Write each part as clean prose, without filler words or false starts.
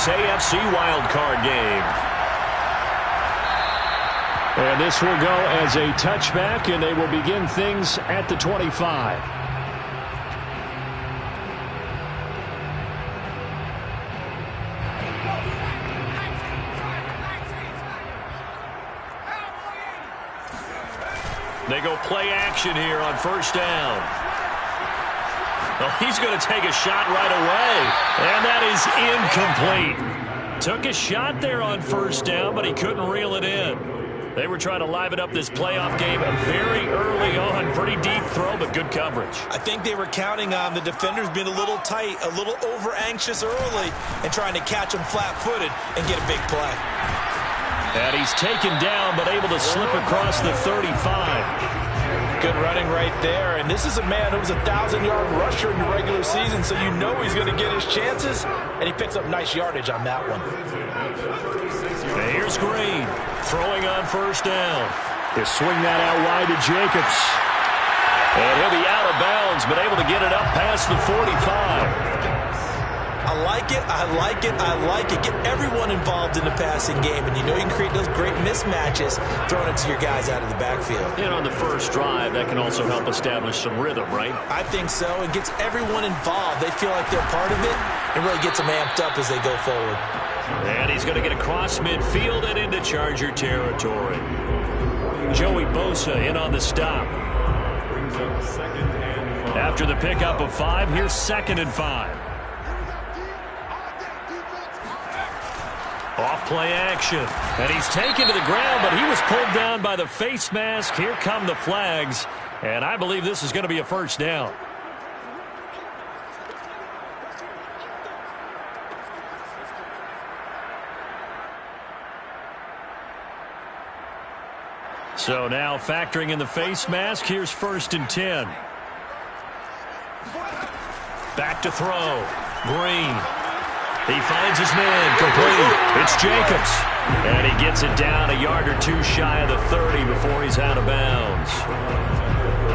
this AFC wildcard game. And this will go as a touchback, and they will begin things at the 25. They go play action here on first down. Well, he's going to take a shot right away. And that is incomplete. Took a shot there on first down, but he couldn't reel it in. They were trying to liven up this playoff game very early on. Pretty deep throw, but good coverage. I think they were counting on the defenders being a little tight, a little over-anxious early, and trying to catch him flat-footed and get a big play. And he's taken down, but able to slip across the 35. Good running right there. And this is a man who was a 1,000-yard rusher in the regular season, so you know he's going to get his chances. And he picks up nice yardage on that one. And here's Green throwing on first down. He'll swing that out wide to Jacobs. And he'll be out of bounds, but able to get it up past the 45. I like it, I like it, I like it. Get everyone involved in the passing game, and you know you can create those great mismatches throwing it to your guys out of the backfield. And on the first drive, that can also help establish some rhythm, right? I think so. It gets everyone involved. They feel like they're part of it, and really gets them amped up as they go forward. And he's going to get across midfield and into Charger territory. Joey Bosa in on the stop. After the pickup of 5, here's 2nd and 5. Off play action. And he's taken to the ground, but he was pulled down by the face mask. Here come the flags. And I believe this is going to be a first down. So now factoring in the face mask, here's 1st and 10. Back to throw. Green. He finds his man, complete. It's Jacobs. And he gets it down a yard or two shy of the 30 before he's out of bounds.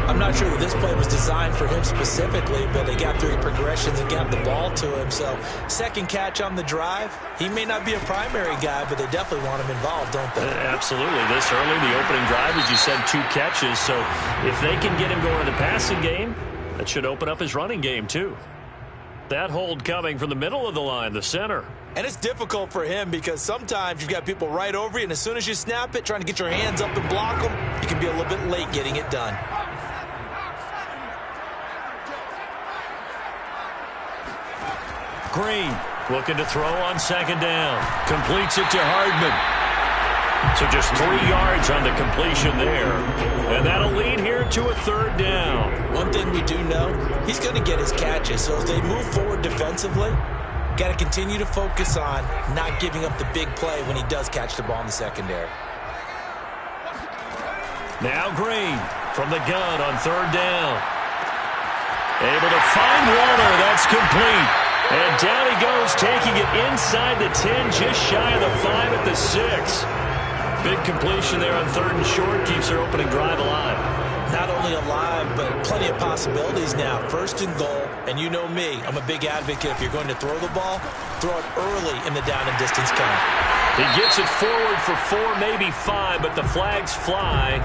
I'm not sure that this play was designed for him specifically, but they got through the progressions and got the ball to him. So, second catch on the drive. He may not be a primary guy, but they definitely want him involved, don't they? Absolutely. This early, the opening drive, as you said, 2 catches. So, if they can get him going in the passing game, that should open up his running game, too. That hold coming from the middle of the line, the center. And it's difficult for him because sometimes you've got people right over you, and as soon as you snap it, trying to get your hands up and block them, you can be a little bit late getting it done. Green looking to throw on 2nd down. Completes it to Hardman. So just 3 yards on the completion there. And that'll lead here to a 3rd down. One thing we do know, he's going to get his catches. So as they move forward defensively, got to continue to focus on not giving up the big play when he does catch the ball in the secondary. Now Green from the gun on 3rd down. Able to find Warner. That's complete. And down he goes, taking it inside the 10, just shy of the 5 at the 6. Big completion there on 3rd and short. Keeps their opening drive alive. Not only alive, but plenty of possibilities now. 1st and goal, and you know me, I'm a big advocate. If you're going to throw the ball, throw it early in the down and distance count. He gets it forward for 4, maybe 5, but the flags fly.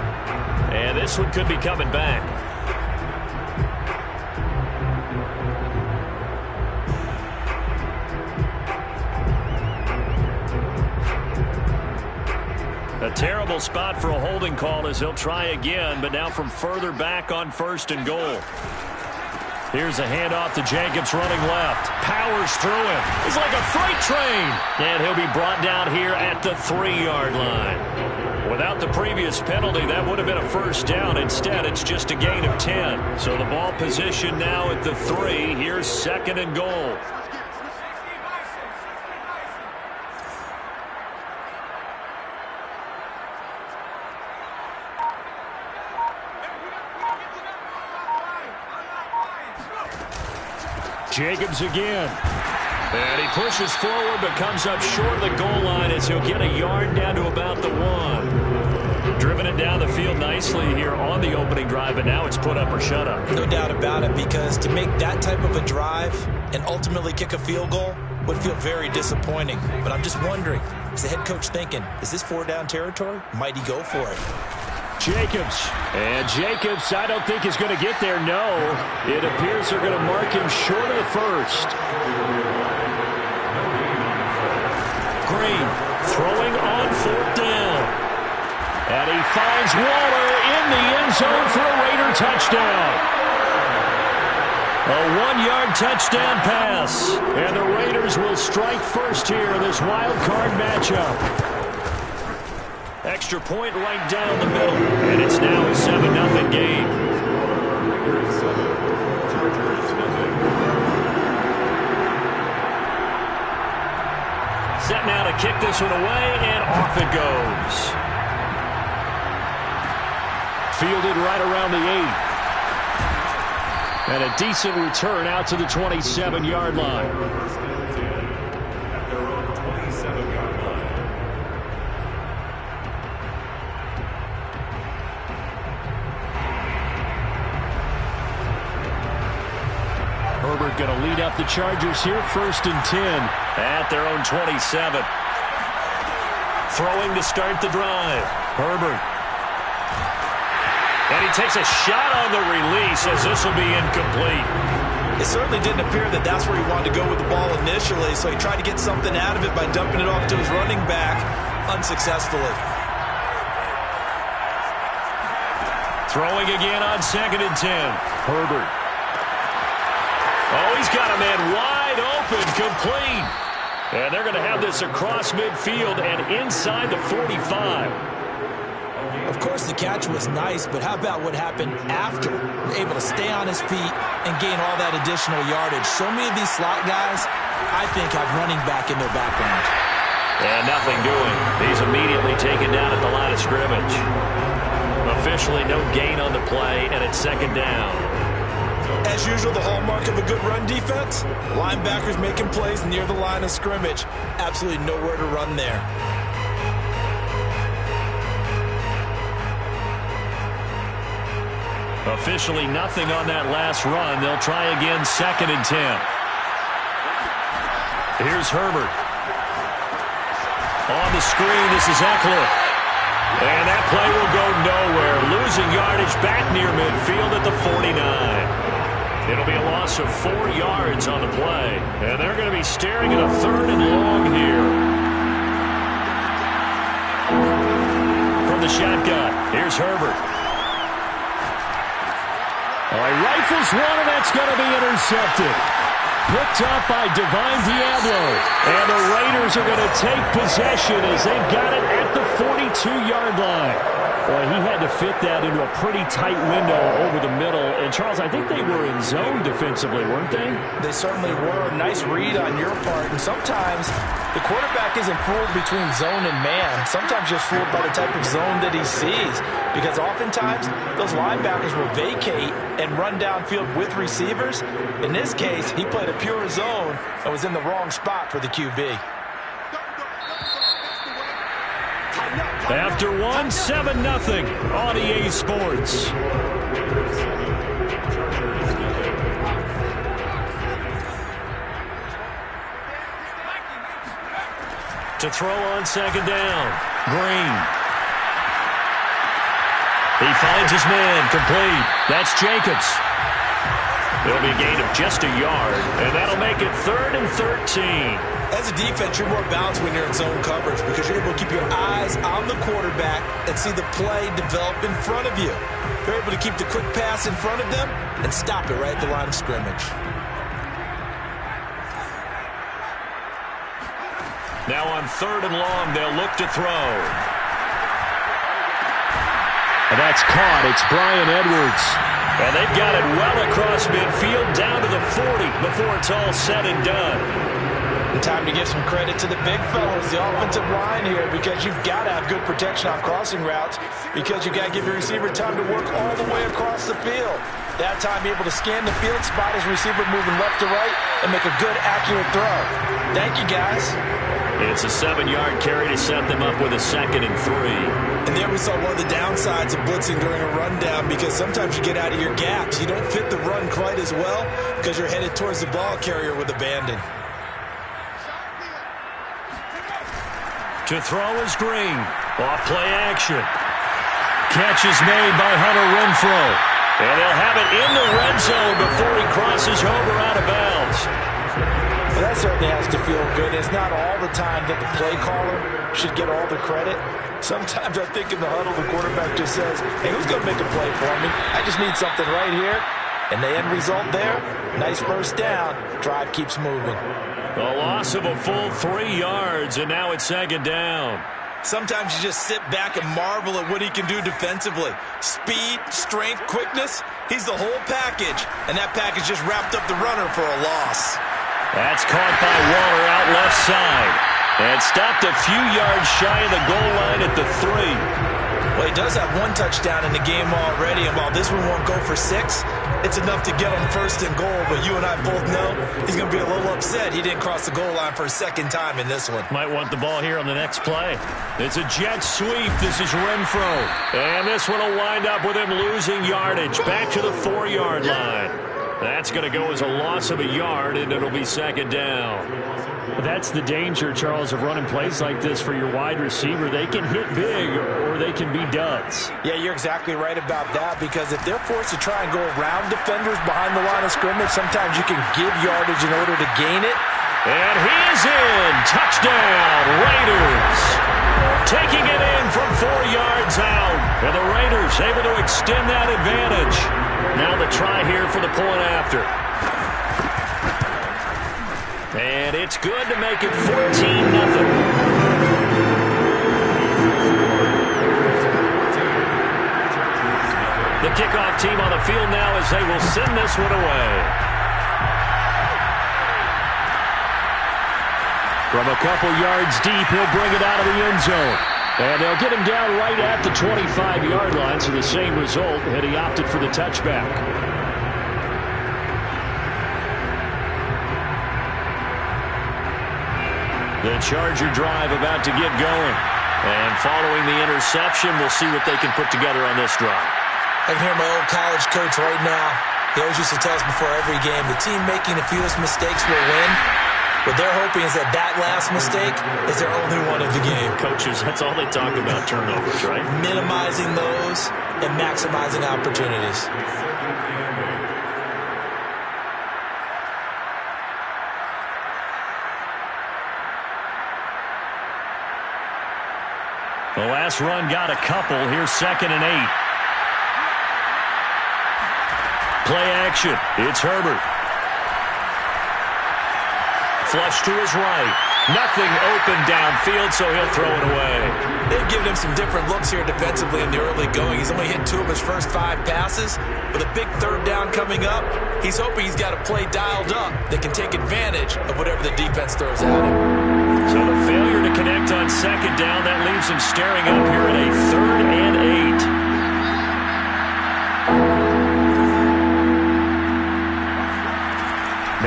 And this one could be coming back. A terrible spot for a holding call as he'll try again, but now from further back on 1st and goal. Here's a handoff to Jacobs running left. Powers through him. He's like a freight train. And he'll be brought down here at the 3-yard line. Without the previous penalty, that would have been a first down. Instead, it's just a gain of 10. So the ball position now at the 3. Here's 2nd and goal. Jacobs again. And he pushes forward but comes up short of the goal line as he'll get a yard down to about the 1. Driven it down the field nicely here on the opening drive, but now it's put up or shut up. No doubt about it, because to make that type of a drive and ultimately kick a field goal, would feel very disappointing. But I'm just wondering, is the head coach thinking, is this 4-down territory? Might he go for it? Jacobs. And Jacobs, I don't think is going to get there. No. It appears they're going to mark him short of the first. Green throwing on 4th down. And he finds Waller in the end zone for a Raider touchdown. A 1-yard touchdown pass. And the Raiders will strike first here in this wild card matchup. Extra point right down the middle. And it's now a 7-0 game. Set now to kick this one away, and off it goes. Fielded right around the 8. And a decent return out to the 27-yard line. Herbert going to lead up the Chargers here, 1st and 10 at their own 27. Throwing to start the drive. Herbert. And he takes a shot on the release as this will be incomplete. It certainly didn't appear that that's where he wanted to go with the ball initially, so he tried to get something out of it by dumping it off to his running back unsuccessfully. Throwing again on 2nd and 10. Herbert. Oh, he's got a man wide open, complete. And they're going to have this across midfield and inside the 45. Of course, the catch was nice, but how about what happened after? Able to stay on his feet and gain all that additional yardage. So many of these slot guys, I think, have running back in their background. And nothing doing. He's immediately taken down at the line of scrimmage. Officially no gain on the play, and it's 2nd down. As usual, the hallmark of a good run defense, linebackers making plays near the line of scrimmage. Absolutely nowhere to run there. Officially nothing on that last run. They'll try again, 2nd and 10. Here's Herbert. On the screen, this is Eckler. And that play will go nowhere. Losing yardage back near midfield at the 49. It'll be a loss of 4 yards on the play. And they're going to be staring at a 3rd and long here. From the shotgun, here's Herbert. All right, rifles one, and that's going to be intercepted. Picked up by Divine Diablo. And the Raiders are going to take possession as they've got it at the 42-yard line. Boy, he had to fit that into a pretty tight window over the middle. And, Charles, I think they were in zone defensively, weren't they? They certainly were. Nice read on your part. And sometimes the quarterback isn't fooled between zone and man. Sometimes you're fooled by the type of zone that he sees. Because oftentimes, those linebackers will vacate and run downfield with receivers. In this case, he played a pure zone and was in the wrong spot for the QB. After 1, 7-0 on EA Sports. To throw on 2nd down. Green. He finds his man, complete. That's Jacobs. It'll be a gain of just a yard, and that'll make it 3rd and 13. As a defense, you're more balanced when you're in zone coverage because you're able to keep your eyes on the quarterback and see the play develop in front of you. You're able to keep the quick pass in front of them and stop it right at the line of scrimmage. Now on 3rd and long, they'll look to throw. And that's caught. It's Brian Edwards. And they've got it well across midfield down to the 40 before it's all said and done. Time to give some credit to the big fellas, the offensive line here, because you've got to have good protection on crossing routes because you've got to give your receiver time to work all the way across the field. That time, be able to scan the field, spot his receiver moving left to right, and make a good, accurate throw. Thank you, guys. It's a 7-yard carry to set them up with a 2nd and 3. And there we saw one of the downsides of blitzing during a rundown because sometimes you get out of your gaps. You don't fit the run quite as well because you're headed towards the ball carrier with abandon. To throw is Green. Off play action. Catch is made by Hunter Renfrow. And he'll have it in the red zone before he crosses over out of bounds. Well, that certainly has to feel good. It's not all the time that the play caller should get all the credit. Sometimes I think in the huddle, the quarterback just says, hey, who's going to make a play for me? I just need something right here. And the end result there, nice first down. Drive keeps moving. A loss of a full 3 yards, and now it's second down. Sometimes you just sit back and marvel at what he can do defensively. Speed, strength, quickness, he's the whole package. And that package just wrapped up the runner for a loss. That's caught by Waller out left side. And stopped a few yards shy of the goal line at the 3. Well, he does have 1 touchdown in the game already, and while this one won't go for 6, it's enough to get him first and goal. But you and I both know he's going to be a little upset he didn't cross the goal line for a second time in this one. Might want the ball here on the next play. It's a jet sweep. This is Renfrow. And this one will wind up with him losing yardage. Back to the 4-yard line. That's going to go as a loss of a yard, and it'll be second down. That's the danger, Charles, of running plays like this for your wide receiver. They can hit big or they can be duds. Yeah, you're exactly right about that, because if they're forced to try and go around defenders behind the line of scrimmage, sometimes you can give yardage in order to gain it. And he is in. Touchdown, Raiders. Taking it in from 4 yards out. And the Raiders able to extend that advantage. Now the try here for the point after. And it's good to make it 14-0. The kickoff team on the field now as they will send this one away. From a couple yards deep, he'll bring it out of the end zone. And they'll get him down right at the 25-yard line, so the same result, and he opted for the touchback. The Charger drive about to get going. And following the interception, we'll see what they can put together on this drive. I can hear my old college coach right now. He always used to tell us before every game, the team making the fewest mistakes will win. What they're hoping is that that last mistake is their only one of the game. Coaches, that's all they talk about, turnovers, right? Minimizing those and maximizing opportunities. The last run got a couple. Here's 2nd and 8. Play action. It's Herbert. Flush to his right. Nothing open downfield, so he'll throw it away. They've given him some different looks here defensively in the early going. He's only hit 2 of his first 5 passes. With a big 3rd down coming up, he's hoping he's got a play dialed up that can take advantage of whatever the defense throws at him. So the failure to connect on 2nd down, that leaves him staring up here at a 3rd and 8.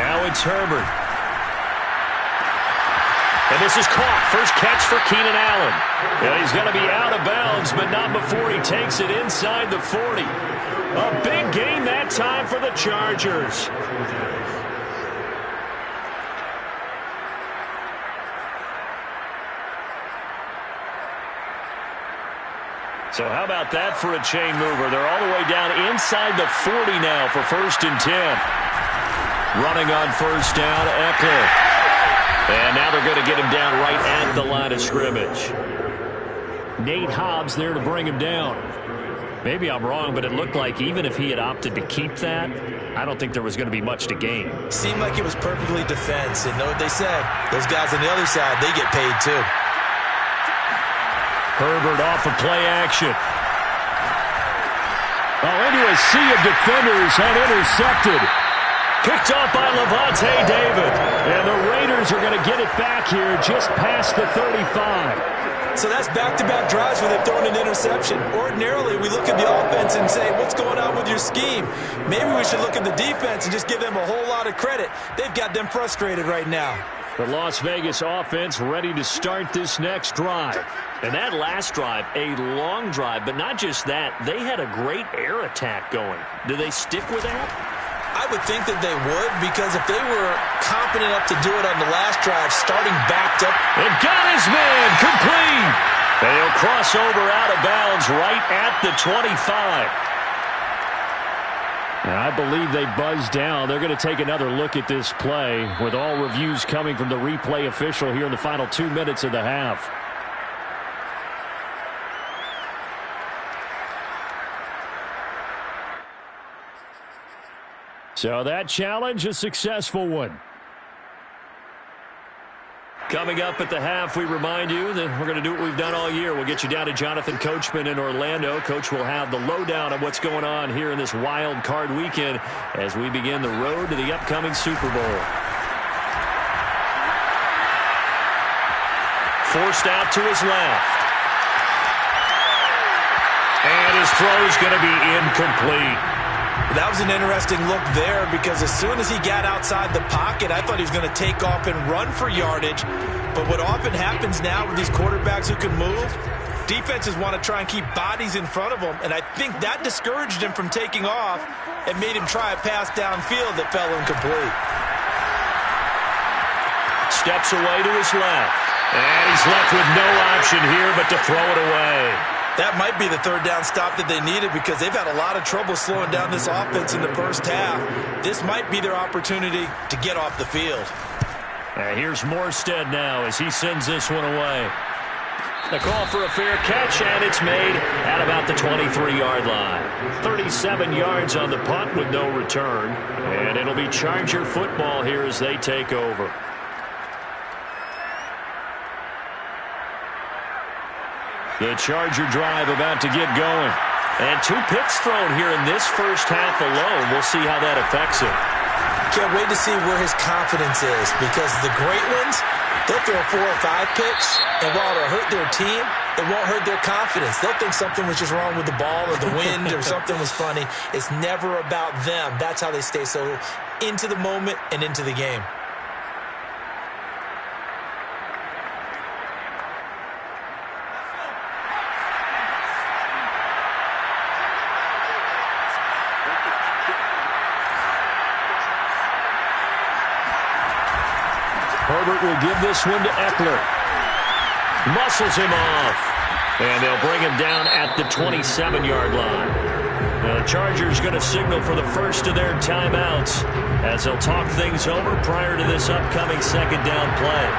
Now it's Herbert. And this is caught. First catch for Keenan Allen. And he's going to be out of bounds, but not before he takes it inside the 40. A big gain that time for the Chargers. So how about that for a chain mover? They're all the way down inside the 40 now for 1st and 10. Running on 1st down, Eckler. And now they're going to get him down right at the line of scrimmage. Nate Hobbs there to bring him down. Maybe I'm wrong, but it looked like even if he had opted to keep that, I don't think there was going to be much to gain. Seemed like it was perfectly defense. And know what they say? Those guys on the other side, they get paid too. Herbert off of play action. Into a sea of defenders and intercepted. Picked off by Levante David. And the Raiders are going to get it back here just past the 35. So that's back-to-back drives where they've thrown an interception. Ordinarily, we look at the offense and say, what's going on with your scheme? Maybe we should look at the defense and just give them a whole lot of credit. They've got them frustrated right now. The Las Vegas offense ready to start this next drive. And that last drive, a long drive, but not just that. They had a great air attack going. Do they stick with that? I would think that they would, because if they were confident enough to do it on the last drive, starting backed up. And got his man complete. And he'll cross over out of bounds right at the 25. And I believe they buzzed down. They're going to take another look at this play, with all reviews coming from the replay official here in the final 2 minutes of the half. So that challenge, a successful one. Coming up at the half, we remind you that we're going to do what we've done all year. We'll get you down to Jonathan Coachman in Orlando. Coach will have the lowdown on what's going on here in this wild card weekend as we begin the road to the upcoming Super Bowl. Forced out to his left. And his throw's going to be incomplete. That was an interesting look there, because as soon as he got outside the pocket, I thought he was going to take off and run for yardage. But what often happens now with these quarterbacks who can move, defenses want to try and keep bodies in front of them, and I think that discouraged him from taking off and made him try a pass downfield that fell incomplete. Steps away to his left. And he's left with no option here but to throw it away. That might be the third down stop that they needed, because they've had a lot of trouble slowing down this offense in the first half. This might be their opportunity to get off the field. Here's Morstead now as he sends this one away. The call for a fair catch, and it's made at about the 23-yard line. 37 yards on the punt with no return. And it'll be Charger football here as they take over. The Charger drive about to get going. And 2 picks thrown here in this first half alone. We'll see how that affects him. Can't wait to see where his confidence is, because the great ones, they'll throw 4 or 5 picks, and while it'll hurt their team, it won't hurt their confidence. They'll think something was just wrong with the ball or the wind or something was funny. It's never about them. That's how they stay so into the moment and into the game. Herbert will give this one to Eckler. Muscles him off. And they'll bring him down at the 27-yard line. Now the Chargers going to signal for the first of their timeouts as they'll talk things over prior to this upcoming second down play.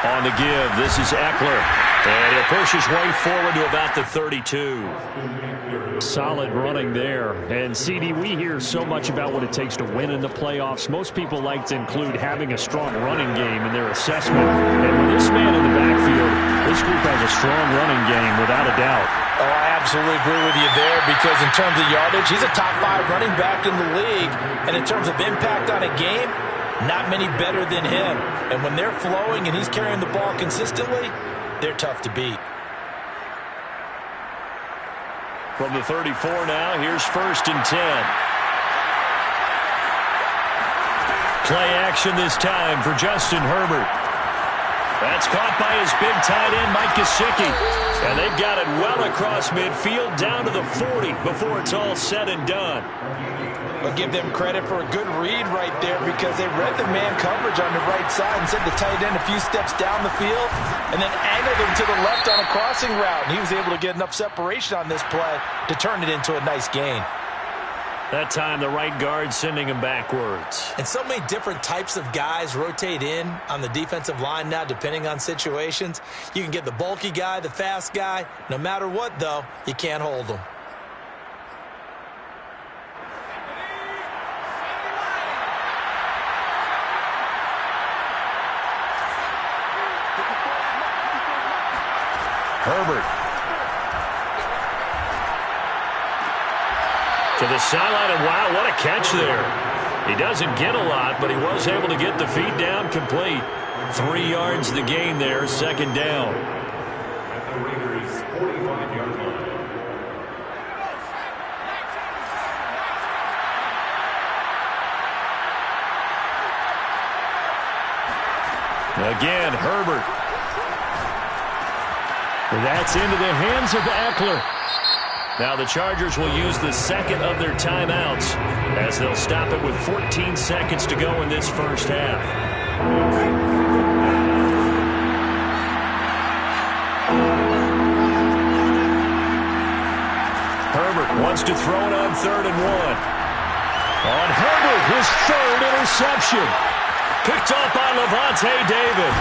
On the give, this is Eckler. And he'll push his way forward to about the 32. Solid running there. And, CD, we hear so much about what it takes to win in the playoffs. Most people like to include having a strong running game in their assessment. And with this man in the backfield, this group has a strong running game without a doubt. Oh, I absolutely agree with you there, because in terms of yardage, he's a top 5 running back in the league. And in terms of impact on a game, not many better than him. And when they're flowing and he's carrying the ball consistently, they're tough to beat. From the 34 now, here's 1st and 10. Play action this time for Justin Herbert. That's caught by his big tight end, Mike Gesicki. And they've got it well across midfield down to the 40 before it's all said and done. I'll give them credit for a good read right there, because they read the man coverage on the right side and sent the tight end a few steps down the field and then angled him to the left on a crossing route. And he was able to get enough separation on this play to turn it into a nice gain. That time the right guard sending him backwards. And so many different types of guys rotate in on the defensive line now, depending on situations. You can get the bulky guy, the fast guy. No matter what, though, you can't hold them. Herbert. To the sideline, and wow, what a catch there. He doesn't get a lot, but he was able to get the feet down complete. 3 yards the gain there, 2nd down. At the Raiders' 45-yard line. Again, Herbert. That's into the hands of Eckler. Now the Chargers will use the second of their timeouts as they'll stop it with 14 seconds to go in this first half. Herbert wants to throw it on 3rd and 1. On Herbert, his 3rd interception. Picked up by Levante David.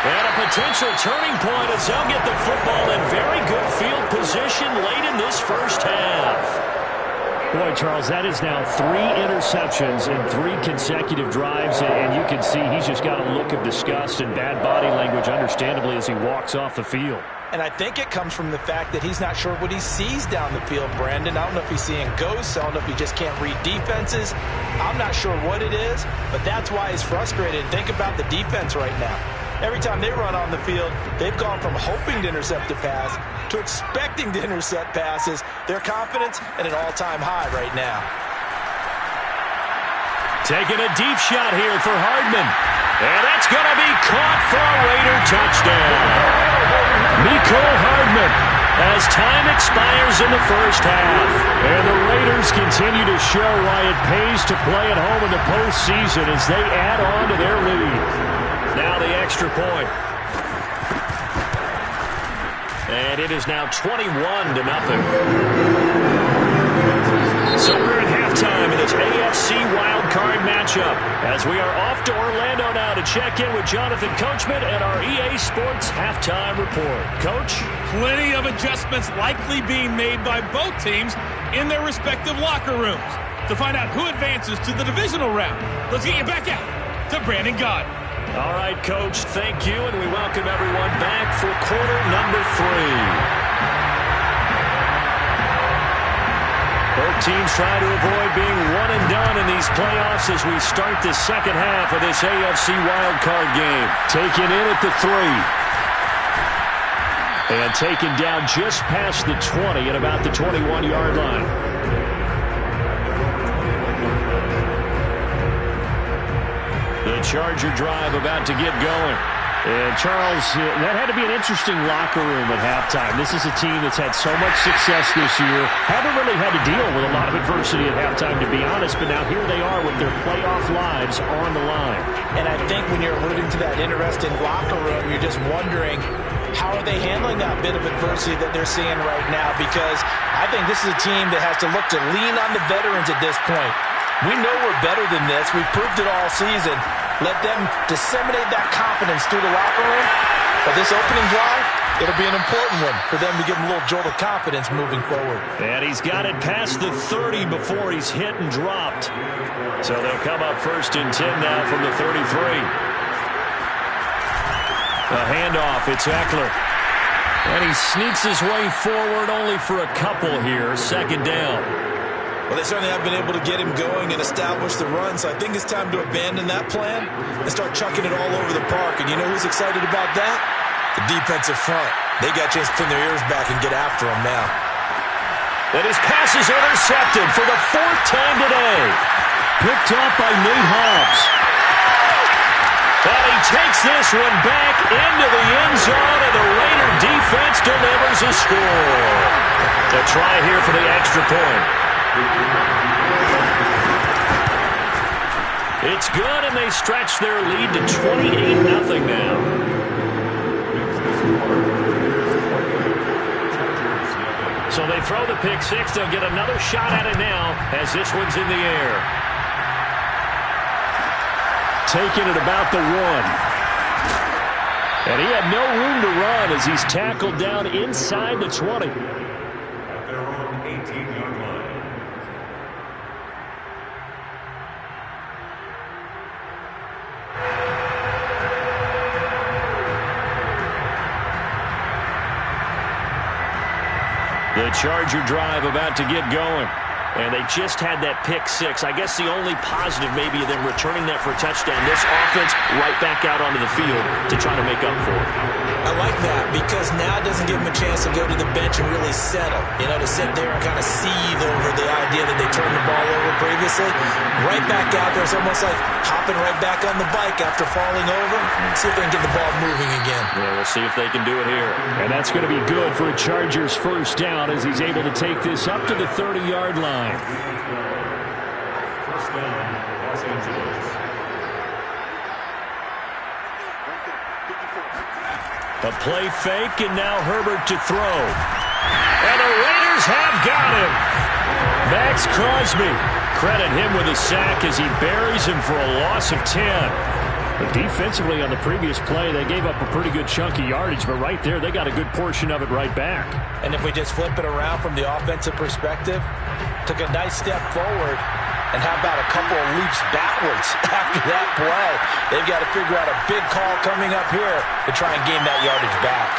And a potential turning point as they'll get the football in very good field position late in this first half. Boy, Charles, that is now 3 interceptions in 3 consecutive drives, and you can see he's just got a look of disgust and bad body language, understandably, as he walks off the field. And I think it comes from the fact that he's not sure what he sees down the field, Brandon. I don't know if he's seeing ghosts. I don't know if he just can't read defenses. I'm not sure what it is, but that's why he's frustrated. Think about the defense right now. Every time they run on the field, they've gone from hoping to intercept a pass to expecting to intercept passes. Their confidence at an all-time high right now. Taking a deep shot here for Hardman. And that's going to be caught for a Raider touchdown. Mecole Hardman as time expires in the first half. And the Raiders continue to show why it pays to play at home in the postseason as they add on to their lead. Now the extra point. And it is now 21-0. So we're at halftime in this AFC wildcard matchup as we are off to Orlando now to check in with Jonathan Coachman and our EA Sports halftime report. Coach? Plenty of adjustments likely being made by both teams in their respective locker rooms. To find out who advances to the divisional round, let's get you back out to Brandon Gaudin. All right, Coach, thank you, and we welcome everyone back for quarter number 3. Both teams try to avoid being one and done in these playoffs as we start the second half of this AFC wildcard game. Taken in at the 3. And taken down just past the 20 at about the 21-yard line. The Charger drive about to get going. And, Charles, that had to be an interesting locker room at halftime. This is a team that's had so much success this year. Haven't really had to deal with a lot of adversity at halftime, to be honest, but now here they are with their playoff lives on the line. And I think when you're alluding to that interesting locker room, you're just wondering, how are they handling that bit of adversity that they're seeing right now? Because I think this is a team that has to look to lean on the veterans at this point. We know we're better than this. We've proved it all season. Let them disseminate that confidence through the locker room. But this opening drive, it'll be an important one for them to give them a little jolt of confidence moving forward. And he's got it past the 30 before he's hit and dropped. So they'll come up 1st and 10 now from the 33. A handoff, it's Eckler. And he sneaks his way forward only for a couple here. 2nd down. Well, they certainly have been able to get him going and establish the run, so I think it's time to abandon that plan and start chucking it all over the park. And you know who's excited about that? The defensive front. They got a chance to pin their ears back and get after him now. And his pass is intercepted for the 4th time today. Picked off by Nate Hobbs. And he takes this one back into the end zone, and the Raider defense delivers a score. A try here for the extra point. It's good, and they stretch their lead to 28-0 now. So they throw the pick 6. They'll get another shot at it now as this one's in the air. Taking it about the 1. And he had no room to run as he's tackled down inside the 20. At their own 18-yard line. The Charger drive about to get going. And they just had that pick 6. I guess the only positive maybe of them returning that for a touchdown. This offense right back out onto the field to try to make up for it. I like that because now it doesn't give him a chance to go to the bench and really settle. To sit there and kind of seethe over the idea that they turned the ball over previously. Right back out there. It's almost like hopping right back on the bike after falling over. See if they can get the ball moving again. Yeah, we'll see if they can do it here. And that's going to be good for a Chargers first down as he's able to take this up to the 30-yard line. First down, Los Angeles. A play fake, and now Herbert to throw. And the Raiders have got him. Max Crosby. Credit him with a sack as he buries him for a loss of 10. But defensively on the previous play, they gave up a pretty good chunk of yardage, but right there, they got a good portion of it right back. And if we just flip it around from the offensive perspective, took a nice step forward, and how about a couple of leaps backwards after that play? They've got to figure out a big call coming up here to try and gain that yardage back.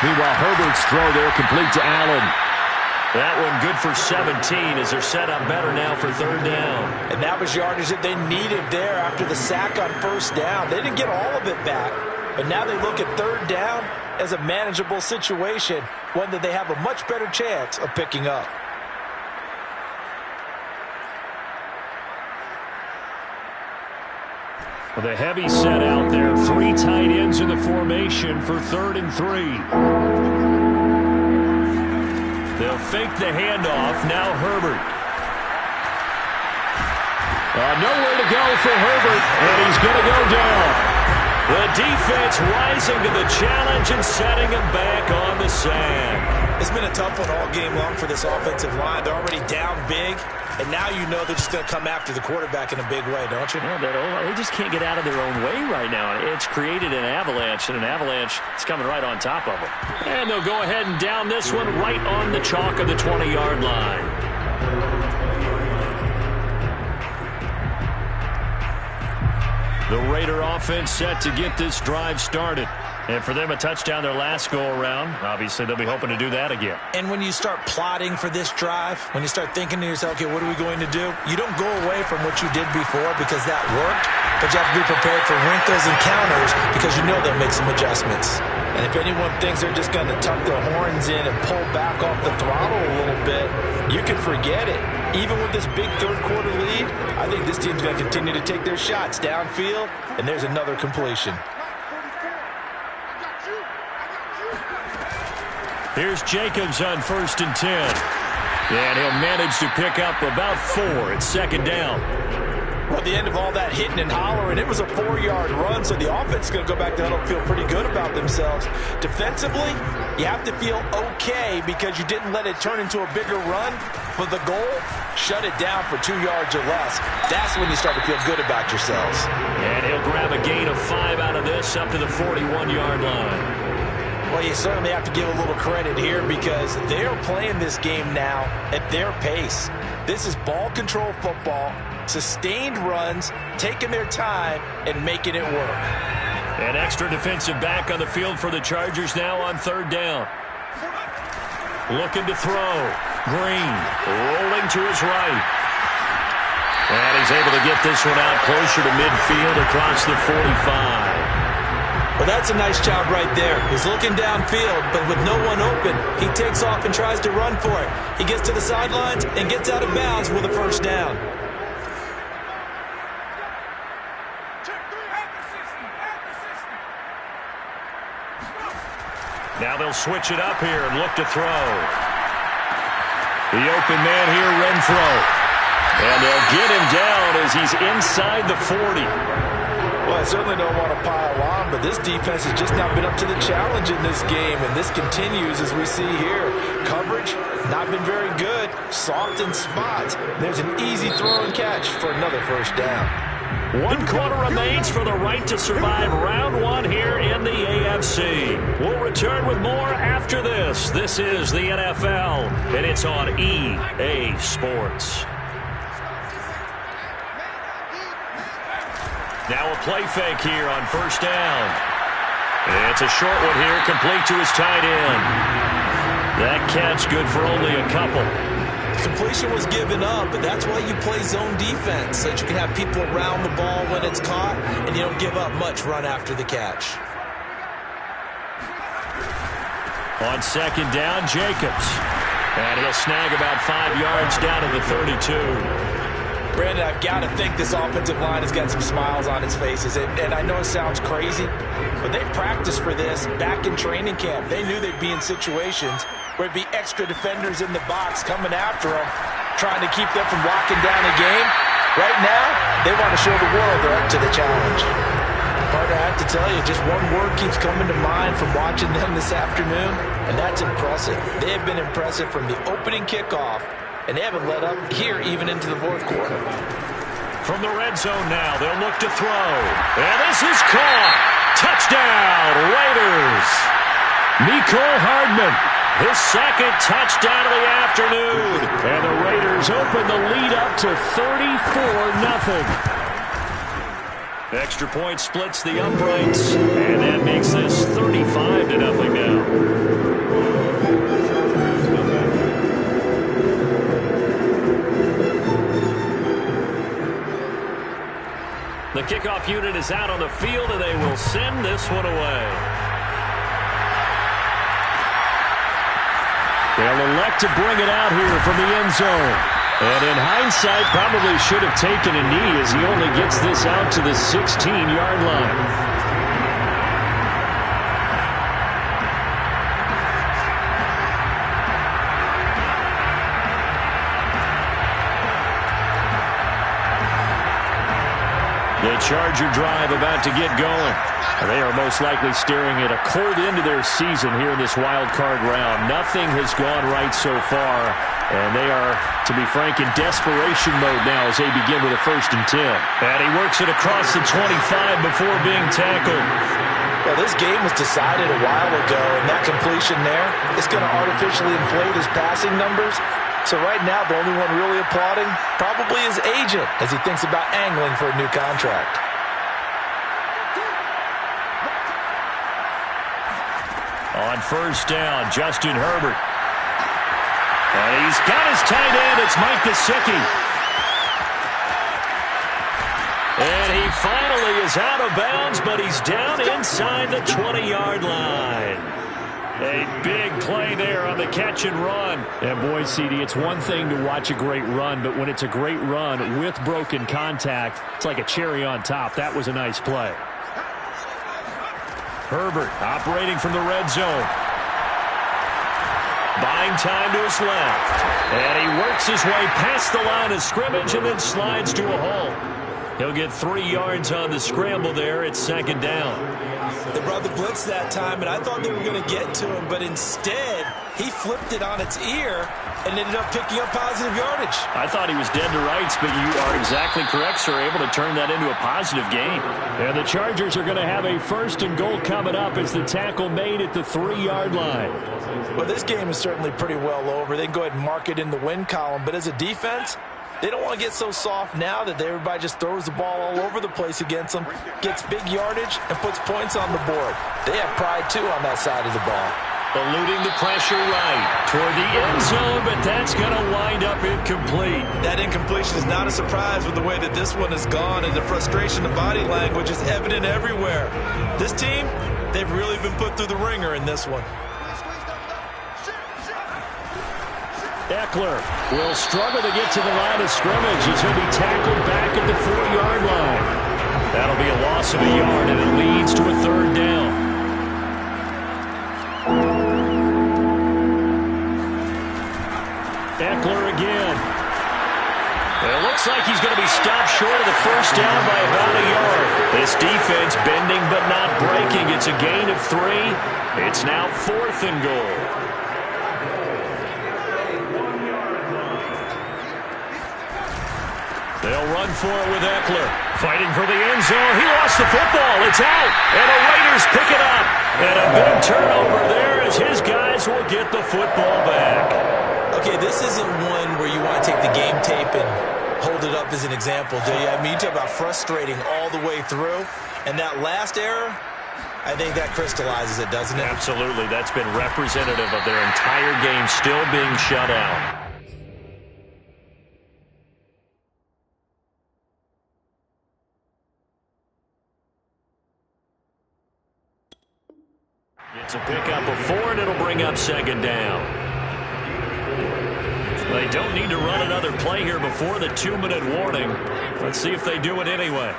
Meanwhile, Herbert's throw there complete to Allen. That one good for 17 as they're set up better now for third down. And that was yardage that they needed there after the sack on first down. They didn't get all of it back, but now they look at third down as a manageable situation, one that they have a much better chance of picking up. With a heavy set out there, 3 tight ends in the formation for 3rd and 3. They'll fake the handoff. Now Herbert. Nowhere to go for Herbert, and he's going to go down. The defense rising to the challenge and setting him back on the sack. It's been a tough one all game long for this offensive line. They're already down big, and now you know they're just going to come after the quarterback in a big way, don't you? Yeah, they just can't get out of their own way right now. It's created an avalanche, and an avalanche is coming right on top of them. And they'll go ahead and down this one right on the chalk of the 20-yard line. The Raider offense set to get this drive started. And for them, a touchdown their last go-around. Obviously, they'll be hoping to do that again. And when you start plotting for this drive, when you start thinking to yourself, okay, what are we going to do? You don't go away from what you did before because that worked, but you have to be prepared for wrinkles and counters because you know they'll make some adjustments. And if anyone thinks they're just going to tuck their horns in and pull back off the throttle a little bit, you can forget it. Even with this big third-quarter lead, I think this team's going to continue to take their shots downfield, and there's another completion. Here's Jacobs on 1st and 10. And he'll manage to pick up about 4 at 2nd down. Well, at the end of all that hitting and hollering, it was a 4-yard run, so the offense is going to go back down and feel pretty good about themselves. Defensively, you have to feel okay because you didn't let it turn into a bigger run. But the goal, shut it down for 2 yards or less. That's when you start to feel good about yourselves. And he'll grab a gain of 5 out of this up to the 41-yard line. Well, you certainly have to give a little credit here because they're playing this game now at their pace. This is ball control football, sustained runs, taking their time, and making it work. An extra defensive back on the field for the Chargers now on 3rd down. Looking to throw. Green rolling to his right. And he's able to get this one out closer to midfield across the 45. Well, that's a nice job right there. He's looking downfield, but with no one open, he takes off and tries to run for it. He gets to the sidelines and gets out of bounds with a first down. Now they'll switch it up here and look to throw. The open man here, Renfro. And they'll get him down as he's inside the 40. Well, I certainly don't want to pile on, but this defense has just not been up to the challenge in this game, and this continues as we see here. Coverage, not been very good. Soft in spots. There's an easy throw and catch for another first down. 1 quarter remains for the right to survive round 1 here in the AFC. We'll return with more after this. This is the NFL, and it's on EA Sports. Now a play fake here on first down. It's a short one here, complete to his tight end. That catch good for only a couple. Completion was given up, but that's why you play zone defense, so that you can have people around the ball when it's caught, and you don't give up much run after the catch. On second down, Jacobs. And he'll snag about 5 yards down to the 32. Brandon, I've got to think this offensive line has got some smiles on its faces. And I know it sounds crazy, but they practiced for this back in training camp. They knew they'd be in situations where it'd be extra defenders in the box coming after them, trying to keep them from locking down a game. Right now, they want to show the world they're up to the challenge. Partner, I have to tell you, just one word keeps coming to mind from watching them this afternoon, and that's impressive. They have been impressive from the opening kickoff, and they haven't let up here even into the fourth quarter. From the red zone now, they'll look to throw. And this is caught. Touchdown, Raiders. Mecole Hardman, his second touchdown of the afternoon. And the Raiders open the lead up to 34-0. Extra point splits the uprights, and that makes this 35-0 now. The kickoff unit is out on the field, and they will send this one away. They'll elect to bring it out here from the end zone. And in hindsight, probably should have taken a knee as he only gets this out to the 16-yard line. The Charger drive about to get going. They are most likely staring at a cold end to their season here in this wild card round. Nothing has gone right so far, and they are, to be frank, in desperation mode now as they begin with a 1st and 10. And he works it across the 25 before being tackled. Well, this game was decided a while ago, and that completion there is going to artificially inflate his passing numbers. So right now, the only one really applauding probably his agent as he thinks about angling for a new contract. On 1st down, Justin Herbert. And he's got his tight end. It's Mike Gesicki. And he finally is out of bounds, but he's down inside the 20-yard line. A big play there on the catch and run. And boy, CD, it's one thing to watch a great run, but when it's a great run with broken contact, it's like a cherry on top. That was a nice play. Herbert operating from the red zone. Buying time to his left. And he works his way past the line of scrimmage and then slides to a hole. He'll get 3 yards on the scramble there. It's 2nd down. They brought the blitz that time, and I thought they were going to get to him, but instead he flipped it on its ear and ended up picking up positive yardage. I thought he was dead to rights, but you are exactly correct, sir, able to turn that into a positive gain. And the Chargers are going to have a 1st and goal coming up as the tackle made at the 3-yard line. Well, this game is certainly pretty well over. They can go ahead and mark it in the win column, but as a defense, they don't want to get so soft now that everybody just throws the ball all over the place against them, gets big yardage, and puts points on the board. They have pride, too, on that side of the ball. Eluding the pressure right toward the end zone, but that's going to wind up incomplete. That incompletion is not a surprise with the way that this one has gone, and the frustration, the body language is evident everywhere. This team, they've really been put through the ringer in this one. Eckler will struggle to get to the line of scrimmage as he'll be tackled back at the 4-yard line. That'll be a loss of a yard, and it leads to a 3rd down. Eckler again. It looks like he's going to be stopped short of the 1st down by about a yard. This defense bending but not breaking. It's a gain of 3. It's now 4th and goal. They'll run for it with Eckler. Fighting for the end zone. He lost the football. It's out. And the Raiders pick it up. And a big turnover there as his guys will get the football back. Okay, this isn't one where you want to take the game tape and hold it up as an example, do you? I mean, you talk about frustrating all the way through. And that last error, I think that crystallizes it, doesn't it? Absolutely. That's been representative of their entire game still being shut out. It's a pickup of 4, and it'll bring up second down. They don't need to run another play here before the 2-minute warning. Let's see if they do it anyway.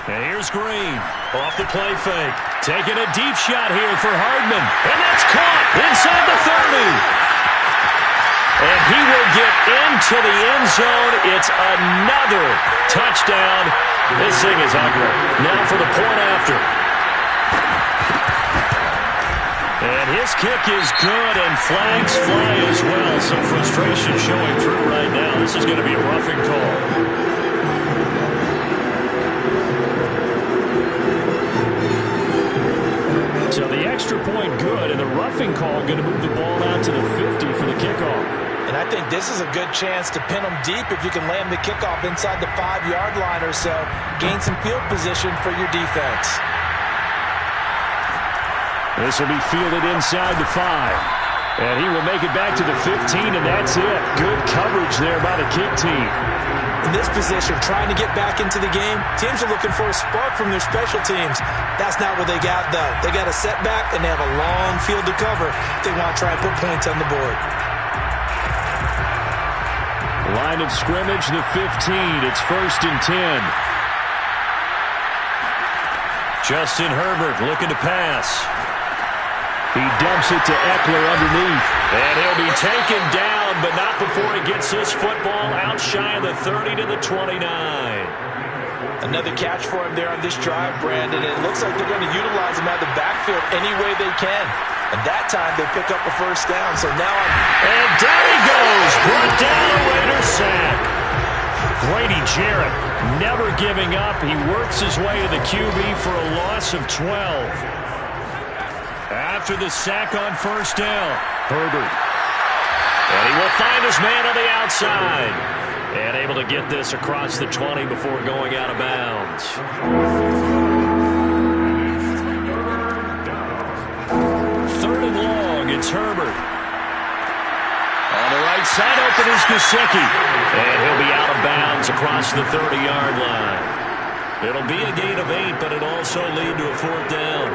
And here's Green off the play fake. Taking a deep shot here for Hardman. And that's caught inside the 30. And he will get into the end zone. It's another touchdown. This thing is ugly. Now for the point after. And his kick is good, and flags fly as well. Some frustration showing through right now. This is going to be a roughing call. So the extra point good, and the roughing call going to move the ball out to the 50 for the kickoff. And I think this is a good chance to pin them deep if you can land the kickoff inside the 5-yard line or so. Gain some field position for your defense. This will be fielded inside the 5. And he will make it back to the 15, and that's it. Good coverage there by the kick team. In this position, trying to get back into the game, teams are looking for a spark from their special teams. That's not what they got, though. They got a setback, and they have a long field to cover if they want to try and put points on the board. Line of scrimmage, the 15. It's 1st and 10. Justin Herbert looking to pass. He dumps it to Eckler underneath. And he'll be taken down, but not before he gets this football out shy of the 30 to the 29. Another catch for him there on this drive, Brandon. It looks like they're going to utilize him out of the backfield any way they can. And that time they pick up a first down. So now and down he goes. Brought down a Raider sack. Grady Jarrett never giving up. He works his way to the QB for a loss of 12. After the sack on first down, Herbert. And he will find his man on the outside. And able to get this across the 20 before going out of bounds. 3rd and long, it's Herbert. On the right side, open is Gesicki. And he'll be out of bounds across the 30-yard line. It'll be a gain of 8, but it'll also lead to a 4th down.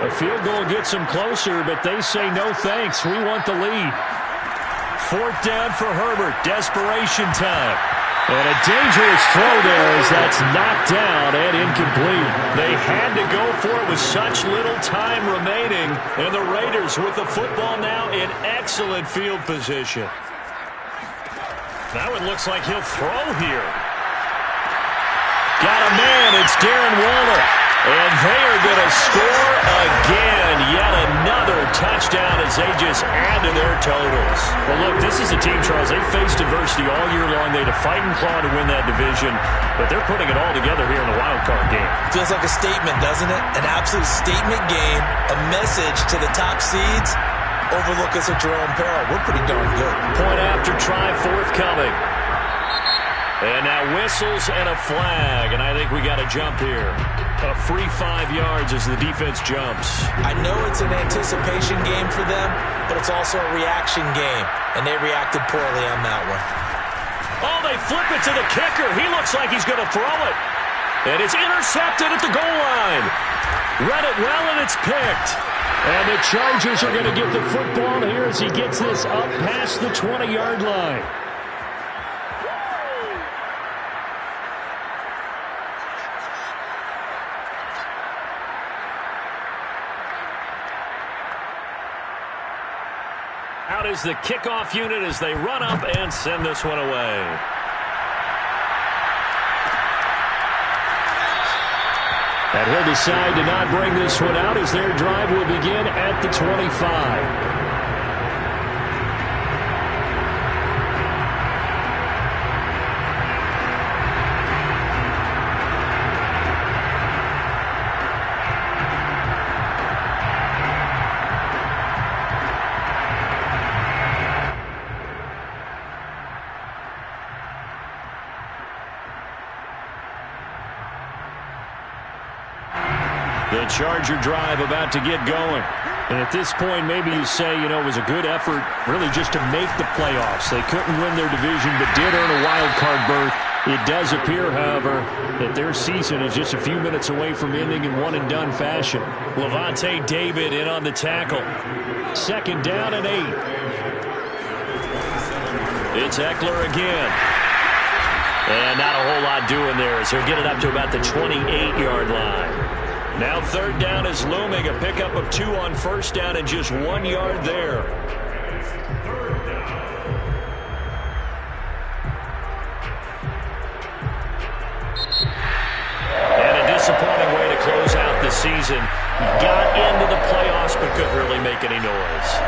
A field goal gets them closer, but they say no thanks. We want the lead. 4th down for Herbert. Desperation time. And a dangerous throw there as that's knocked down and incomplete. They had to go for it with such little time remaining. And the Raiders with the football now in excellent field position. Now it looks like he'll throw here. Got a man. It's Darren Waller. And they are going to score again. Yet another touchdown as they just add to their totals. Well, look, this is a team, Charles. They faced adversity all year long. They had to fight and claw to win that division. But they're putting it all together here in the wild card game. Feels like a statement, doesn't it? An absolute statement game. A message to the top seeds. Overlook us at your own peril. We're pretty darn good. Point after try forthcoming. And now whistles and a flag, and I think we got a jump here. A free 5 yards as the defense jumps. I know it's an anticipation game for them, but it's also a reaction game, and they reacted poorly on that one. Oh, they flip it to the kicker. He looks like he's going to throw it. And it's intercepted at the goal line. Read it well, and it's picked. And the Chargers are going to get the football here as he gets this up past the 20-yard line. Out is the kickoff unit as they run up and send this one away. And he'll decide to not bring this one out as their drive will begin at the 25. The Charger drive about to get going. And at this point, maybe you say, you know, it was a good effort really just to make the playoffs. They couldn't win their division, but did earn a wild card berth. It does appear, however, that their season is just a few minutes away from ending in one-and-done fashion. Levante David in on the tackle. 2nd down and 8. It's Eckler again. And not a whole lot doing there as he'll get it up to about the 28-yard line. Now 3rd down is looming. A pickup of 2 on 1st down and just 1 yard there. And a disappointing way to close out the season. Got into the playoffs but couldn't really make any noise.